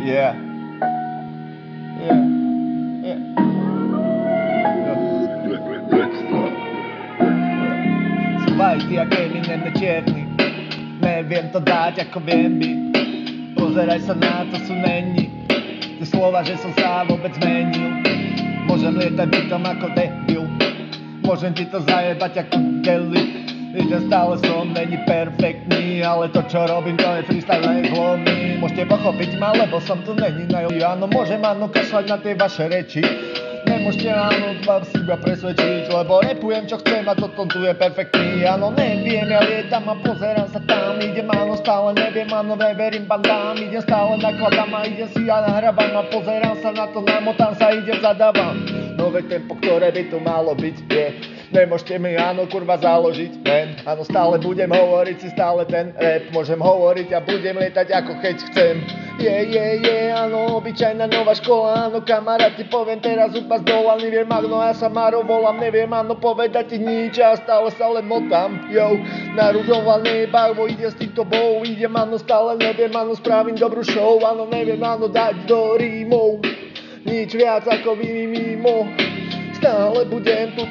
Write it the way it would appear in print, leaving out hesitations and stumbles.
Yeah. Yeah. Yeah. Słuchaj, ty jak Eminem nečierny, neviem to dať ako viem byť. Pozeraj sa na to, sú není. Ty slova, že som sa vôbec zmenil. Môžem lietať bytom ako debil. Môžem ti to zajebať ako deli. Idem stále som, není perfektný, ale to čo robím, to je freestyle, len zlomí. Môžete pochopiť ma, lebo som tu není na jogi. Áno, môžem kašľať na tie vaše reči. Nemôžete vás iba presvedčiť, lebo repujem čo chcem a toto tu je perfektný. Áno, neviem, ja lietam a pozerám sa tam. Idem, áno, stále neviem, áno, neverím bandám. Idem stále nakladám a idem si a nahrávam a pozerám sa na to, namotám sa, idem, zadávam. Nové tempo, ktoré by tu malo byť, je. Nemôžete mi, áno, kurva, založiť, men. Áno, stále budem hovoriť si stále ten rap. Môžem hovoriť a budem lietať ako keď chcem. Áno, obyčajná nová škola, áno, kamaráti, poviem teraz úplne zdolaný, viem, Magno, ja sa Maro volám, neviem, áno, povedať ti nič, a stále sa len motám, narudovaný barvo, ide s týmto bou, idem, áno, stále neviem, áno, spravím dobrú show, áno, neviem, áno, dať do rímov, nič viac ako vy mimo, stále budem tu,